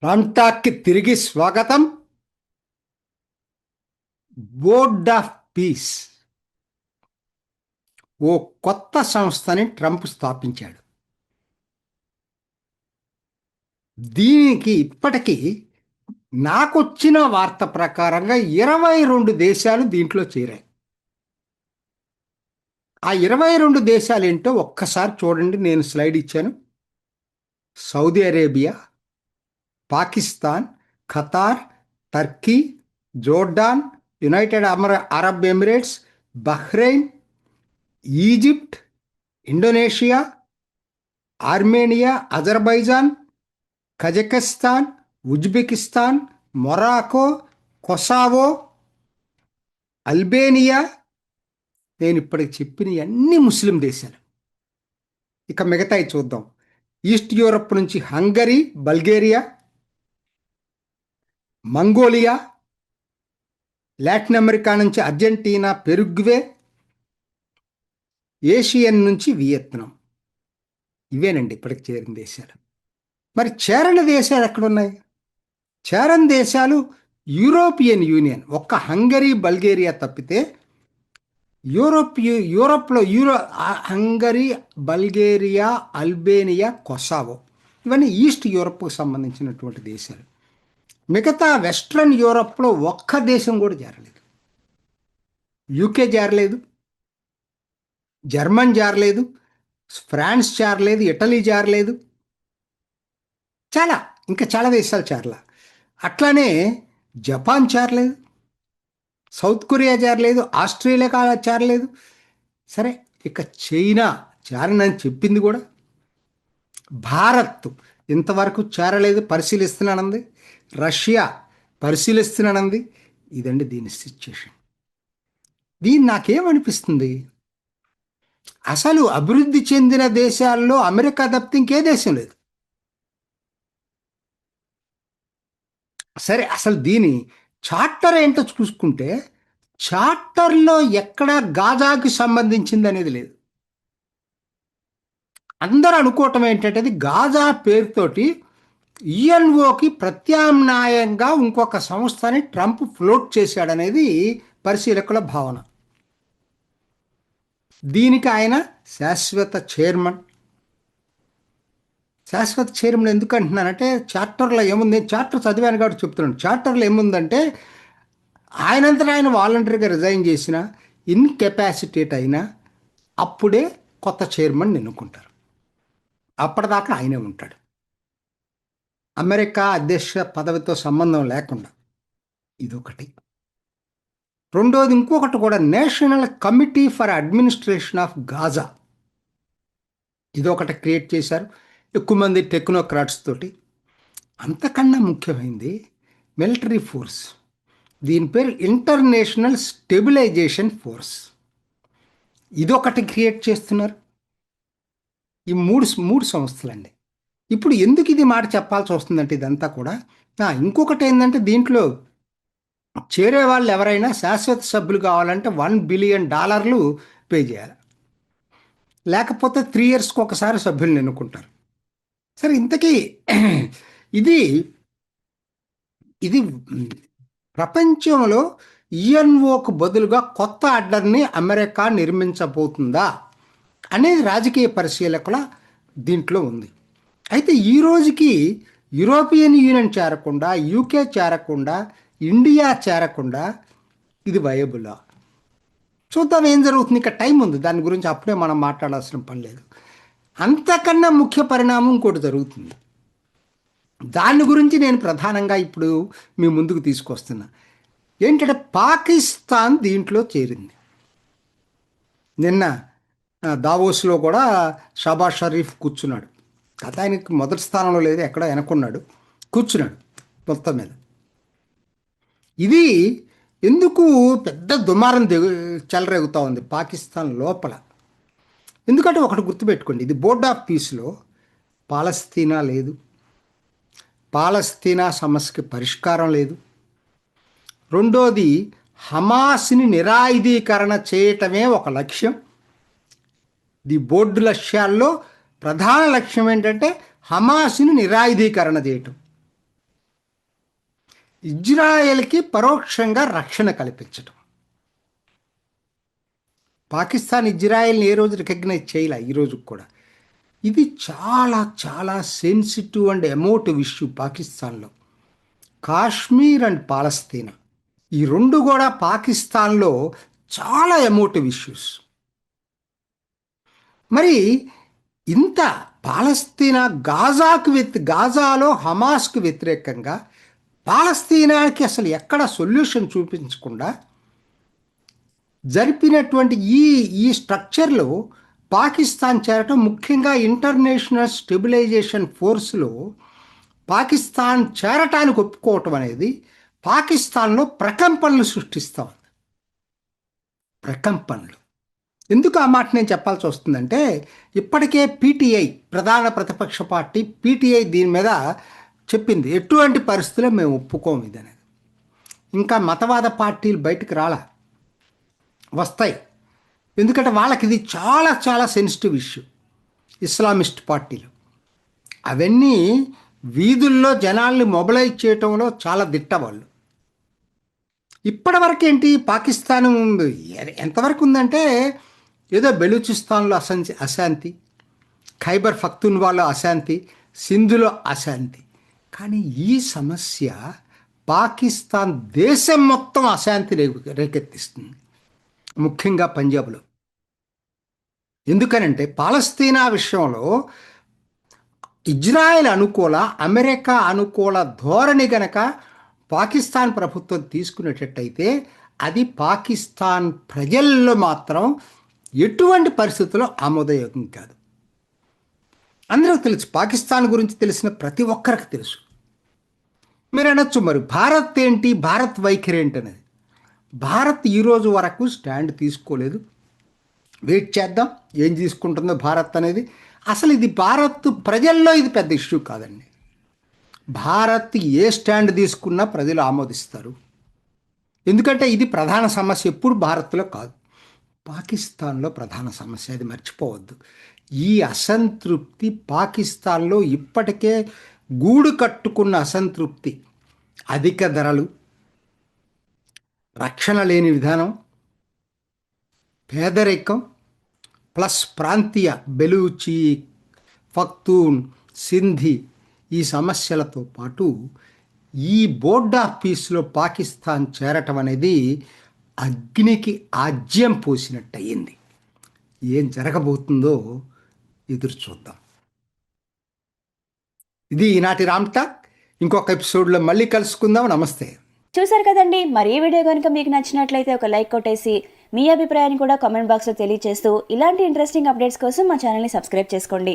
రామ్టాక్కి తిరిగి స్వాగతం. Board of piece ఓ కొత్త సంస్థని ట్రంప్ స్థాపించాడు. దీనికి ఇప్పటికీ నాకొచ్చిన వార్త ప్రకారంగా 22 దేశాలు దీంట్లో చేరాయి. ఆ 22 దేశాలు ఏంటో ఒక్కసారి చూడండి. నేను స్లైడ్ ఇచ్చాను. Saudi Arabia, Pakistan, Qatar, Turkey, Jordan, United Arab Emirates, Bahrain, Egypt, Indonesia, Armenia, Azerbaijan, Kazakhstan, Uzbekistan, Morocco, Kosovo, Albania. నేను ఇప్పటికి చెప్పిన అన్ని ముస్లిం దేశాలు. ఇక మిగతాయి చూద్దాం. ఈస్ట్ యూరప్ నుంచి Hungary, Bulgaria, Mongolia, Latin America నుంచి అర్జెంటీనా, పెరుగ్వే, ఏషియన్ నుంచి వియత్నాం. ఇవేనండి ఇప్పటికి చేరిన దేశాలు. మరి చేరని దేశాలు ఎక్కడున్నాయి? చేరని దేశాలు యూరోపియన్ యూనియన్. ఒక్క హంగరీ, బల్గేరియా తప్పితే యూరోప్లో హంగరీ, బల్గేరియా, అల్బేనియా, కొసావో ఇవన్నీ ఈస్ట్ యూరప్కు సంబంధించినటువంటి దేశాలు. మిగతా వెస్ట్రన్ యూరప్లో ఒక్క దేశం కూడా చేరలేదు. యూకే చేరలేదు, జర్మన్ చేరలేదు, ఫ్రాన్స్ చేరలేదు, ఇటలీ చేరలేదు, చాలా దేశాలు చేరలా. అట్లానే జపాన్ చేరలేదు, సౌత్ కొరియా చేరలేదు, ఆస్ట్రేలియా చేరలేదు. సరే, ఇక చైనా చేరనని చెప్పింది కూడా. భారత్ ఇంతవరకు చేరలేదు, పరిశీలిస్తున్నానంది. రష్యా పరిశీలిస్తున్నానంది. ఇదండి దీని సిచ్యుయేషన్. దీన్ని నాకేమనిపిస్తుంది, అసలు అభివృద్ధి చెందిన దేశాల్లో అమెరికా తప్పితే ఇంకే దేశం లేదు. సరే, అసలు దీని చార్టర్ ఏంటో చూసుకుంటే చార్టర్లో ఎక్కడ గాజాకి సంబంధించింది అనేది లేదు. అందరూ అనుకోవటం ఏంటంటే అది గాజా పేరుతోటి యుఎన్ఓకి ప్రత్యామ్నాయంగా ఇంకొక సంస్థని ట్రంప్ ఫ్లోట్ చేశాడనేది పరిశీలకుల భావన. దీనికి ఆయన శాశ్వత చైర్మన్ ఎందుకు అంటున్నానంటే చార్టర్లో ఏముంది, చార్టర్ చదివాను కాబట్టి చెప్తున్నాను. చార్టర్లో ఏముందంటే ఆయనంతటా ఆయన వాలంటరీగా రిజైన్ చేసిన, ఇన్కెపాసిటేట్ అయినా అప్పుడే కొత్త చైర్మన్ ఎన్నుకుంటారు. అప్పటిదాకా ఆయనే ఉంటాడు, అమెరికా అధ్యక్ష పదవితో సంబంధం లేకుండా. ఇదొకటి. రెండోది ఇంకొకటి కూడా, national committee for administration of Gaza, ఇదొకటి క్రియేట్ చేశారు ఎక్కువ మంది టెక్నోక్రాట్స్ తోటి. అంతకన్నా ముఖ్యమైనది మిలిటరీ ఫోర్స్. దీని పేరు ఇంటర్నేషనల్ స్టెబిలైజేషన్ ఫోర్స్. ఇదొకటి క్రియేట్ చేస్తున్నారు. ఈ మూడు సంస్థలండి. ఇప్పుడు ఎందుకు ఇది మాట చెప్పాల్సి వస్తుందంటే ఇదంతా కూడా ఇంకొకటి ఏంటంటే దీంట్లో చేరే వాళ్ళు ఎవరైనా శాశ్వత సభ్యులు కావాలంటే $1 బిలియన్ పే చేయాలి. లేకపోతే 3 ఇయర్స్కి ఒకసారి సభ్యులను ఎన్నుకుంటారు. సరే, ఇంతకీ ఇది ఇది ప్రపంచంలో యుఎన్ఓకు బదులుగా కొత్త అడ్డర్ని అమెరికా నిర్మించబోతుందా అనేది రాజకీయ పరిశీలకుల దీంట్లో ఉంది. అయితే ఈ రోజుకి యూరోపియన్ యూనియన్ చేరకుండా, యూకే చేరకుండా, ఇండియా చేరకుండా ఇది వయబులా? చూద్దాం ఏం జరుగుతుంది. ఇక టైం ఉంది, దాని గురించి అప్పుడే మనం మాట్లాడాల్సిన పని లేదు. అంతకన్నా ముఖ్య పరిణామం ఇంకోటి జరుగుతుంది. దాని గురించి నేను ప్రధానంగా ఇప్పుడు మీ ముందుకు తీసుకొస్తున్నా. ఏంటంటే పాకిస్తాన్ దీంట్లో చేరింది. నిన్న దావోస్లో కూడా షాబాజ్ షరీఫ్ కూర్చున్నాడు. కథ ఆయనకి మొదటి స్థానంలో లేదు, ఎక్కడో వెనకున్నాడు, కూర్చున్నాడు మొత్తం మీద. ఇది ఎందుకు పెద్ద దుమారం చెలరేగుతూ ఉంది పాకిస్తాన్ లోపల? ఎందుకంటే ఒకటి గుర్తుపెట్టుకోండి, ఇది బోర్డ్ ఆఫ్ పీస్లో పాలస్తీనా లేదు, పాలస్తీనా సమస్యకి పరిష్కారం లేదు. రెండోది, హమాస్ని నిరాయుధీకరణ చేయటమే ఒక లక్ష్యం. ది బోర్డు లక్ష్యాల్లో ప్రధాన లక్ష్యం ఏంటంటే హమాస్ని నిరాయుధీకరణ చేయటం. ఇజ్రాయెల్కి పరోక్షంగా రక్షణ కల్పించడం. పాకిస్తాన్ ఇజ్రాయెల్ని ఏ రోజు రికగ్నైజ్ చేయలే, ఈ రోజు కూడా. ఇది చాలా చాలా సెన్సిటివ్ అండ్ ఎమోటివ్ ఇష్యూ పాకిస్తాన్లో. కాశ్మీర్ అండ్ పాలస్తీనా ఈ రెండు కూడా పాకిస్తాన్లో చాలా ఎమోటివ్ ఇష్యూస్. మరి ఇంత పాలస్తీనా గాజాలో హమాస్కు వ్యతిరేకంగా పాలస్తీనాకి అసలు ఎక్కడ సొల్యూషన్ చూపించకుండా జరిపినటువంటి ఈ స్ట్రక్చర్లో పాకిస్తాన్ చేరటం, ముఖ్యంగా ఇంటర్నేషనల్ స్టెబిలైజేషన్ ఫోర్స్లో పాకిస్తాన్ చేరటానికి ఒప్పుకోవటం అనేది పాకిస్తాన్లో ప్రకంపనలు సృష్టిస్తూ ఉంది. ప్రకంపనలు ఎందుకు ఆ మాట నేను చెప్పాల్సి వస్తుందంటే, ఇప్పటికే పీటీఐ ప్రధాన ప్రతిపక్ష పార్టీ పీటీఐ దీని మీద చెప్పింది, ఎటువంటి పరిస్థితుల్లో మేము ఒప్పుకోము ఇది అనేది. ఇంకా మతవాద పార్టీలు బయటకు రాలా, వస్తాయి. ఎందుకంటే వాళ్ళకి ఇది చాలా చాలా సెన్సిటివ్ ఇష్యూ. ఇస్లామిస్ట్ పార్టీలు అవన్నీ వీధుల్లో జనాల్ని మొబిలైజ్ చేయటంలో చాలా దిట్ట వాళ్ళు. ఇప్పటి వరకు ఏంటి, పాకిస్తాన్ ఎంతవరకు ఉందంటే, ఏదో బెలూచిస్తాన్లో అశాంతి, ఖైబర్ పఖ్తూన్వాలో అశాంతి, సింధులో అశాంతి. కానీ ఈ సమస్య పాకిస్తాన్ దేశం మొత్తం అశాంతి రేకెత్తిస్తుంది, ముఖ్యంగా పంజాబ్లో. ఎందుకనంటే పాలస్తీనా విషయంలో ఇజ్రాయెల్ అనుకూల, అమెరికా అనుకూల ధోరణి గనక పాకిస్తాన్ ప్రభుత్వం తీసుకునేటట్టయితే అది పాకిస్తాన్ ప్రజల్లో మాత్రం ఎటువంటి పరిస్థితుల్లో ఆమోదయోగ్యం కాదు. అందరికీ తెలుసు, పాకిస్తాన్ గురించి తెలిసిన ప్రతి ఒక్కరికి తెలుసు. మీరు అనొచ్చు, మరి భారత్ ఏంటి, భారత్ వైఖరి ఏంటి అనేది. భారత్ ఈరోజు వరకు స్టాండ్ తీసుకోలేదు. వెయిట్ చేద్దాం ఏం తీసుకుంటుందో భారత్ అనేది. అసలు ఇది భారత్ ప్రజల్లో ఇది పెద్ద ఇష్యూ కాదండి. భారత్ ఏ స్టాండ్ తీసుకున్నా ప్రజలు ఆమోదిస్తారు. ఎందుకంటే ఇది ప్రధాన సమస్య ఎప్పుడు భారత్లో కాదు, పాకిస్తాన్లో ప్రధాన సమస్య. అది మర్చిపోవద్దు. ఈ అసంతృప్తి పాకిస్తాన్లో ఇప్పటికే గూడు కట్టుకున్న అసంతృప్తి, అధిక ధరలు, రక్షణ లేని విధానం, పేదరికం, ప్లస్ ప్రాంతీయ బెలూచి, పఖ్తూన్, సింధీ ఈ సమస్యలతో పాటు ఈ బోర్డ్ ఆఫ్ పీస్లో పాకిస్తాన్ చేరటం అనేది అగ్నికి ఆజ్యం పోసినట్టు అయ్యింది. ఏం జరగబోతుందో ఎదురు చూద్దాం. ఇది ఈనాటి రామ్ టాక్. ఇంకొక ఎపిసోడ్లో మళ్ళీ కలుసుకుందాం. నమస్తే. చూసారు కదండి, మరి ఈ వీడియో కనుక మీకు నచ్చినట్లయితే ఒక లైక్ కొట్టేసి మీ అభిప్రాయాన్ని కూడా కామెంట్ బాక్స్లో తెలియజేస్తూ ఇలాంటి ఇంట్రెస్టింగ్ అప్డేట్స్ కోసం మా ఛానల్ని సబ్స్క్రైబ్ చేసుకోండి.